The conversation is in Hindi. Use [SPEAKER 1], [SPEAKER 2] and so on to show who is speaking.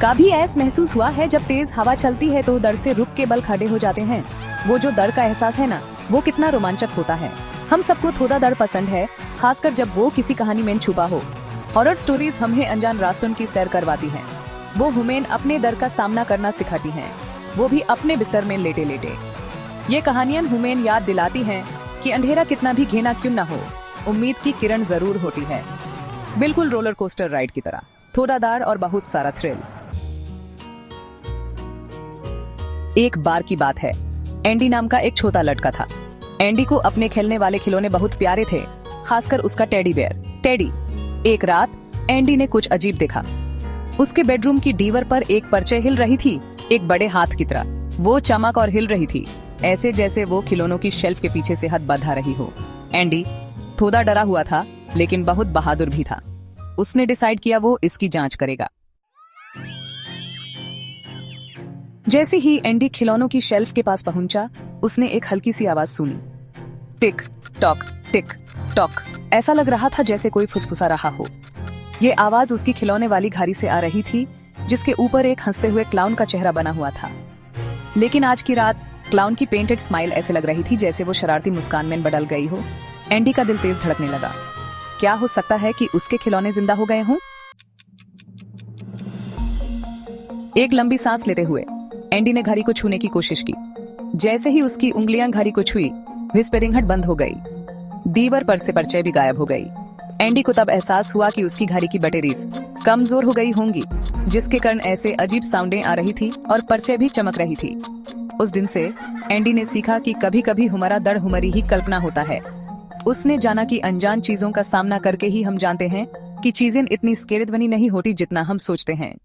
[SPEAKER 1] कभी ऐसा महसूस हुआ है जब तेज हवा चलती है तो डर से रुक के बल खड़े हो जाते हैं। वो जो डर का एहसास है ना, वो कितना रोमांचक होता है। हम सबको थोड़ा डर पसंद है, खासकर जब वो किसी कहानी में छुपा हो। हॉरर स्टोरीज हमें अनजान रास्तों की सैर करवाती हैं। वो हमें अपने डर का सामना करना सिखाती हैं, वो भी अपने बिस्तर में लेटे लेटे। ये कहानियां हमें याद दिलाती हैं कि अंधेरा कितना भी घिना क्यों न हो, उम्मीद की किरण जरूर होती है। बिल्कुल रोलर कोस्टर राइड की तरह, थोड़ा डर और बहुत सारा थ्रिल। एक बार की बात है, एंडी नाम का एक छोटा लड़का था। एंडी को अपने खेलने वाले खिलौने बहुत प्यारे थे, खासकर उसका टेडी बेयर टेडी। एक रात एंडी ने कुछ अजीब देखा। उसके बेडरूम की दीवार पर एक पर्चे हिल रही थी, एक बड़े हाथ की तरह। वो चमक और हिल रही थी, ऐसे जैसे वो खिलौनों की शेल्फ के पीछे से हाथ बढ़ा रही हो। एंडी थोड़ा डरा हुआ था, लेकिन बहुत बहादुर भी था। उसने डिसाइड किया वो इसकी जांच करेगा। जैसे ही एंडी खिलौनों की शेल्फ के पास पहुंचा, उसने एक हल्की सी आवाज सुनी, टिक टॉक टिक टॉक। ऐसा लग रहा था जैसे कोई फुसफुसा रहा हो। ये आवाज उसकी खिलौने वाली घड़ी से आ रही थी, जिसके ऊपर एक हंसते हुए क्लाउन का चेहरा बना हुआ था। लेकिन आज की रात क्लाउन की पेंटेड स्माइल ऐसे लग रही थी जैसे वो शरारती मुस्कान में बदल गई हो। एंडी का दिल तेज धड़कने लगा। क्या हो सकता है कि उसके खिलौने जिंदा हो गए हों? एक लंबी सांस लेते हुए एंडी ने घड़ी को छूने की कोशिश की। जैसे ही उसकी उंगलियां घड़ी को छुई, व्हिस्परिंग हट बंद हो गई। दीवार पर से पर्चे भी गायब हो गई। एंडी को तब एहसास हुआ कि उसकी घड़ी की बैटरीज कमजोर हो गई होंगी, जिसके कारण ऐसे अजीब साउंडें आ रही थी और पर्चे भी चमक रही थी। उस दिन से एंडी ने सीखा कि कभी कभी हमारा डर हमारी ही कल्पना होता है। उसने जाना कि अनजान चीजों का सामना करके ही हम जानते हैं कि चीजें इतनी स्केरी बनी नहीं होती जितना हम सोचते हैं।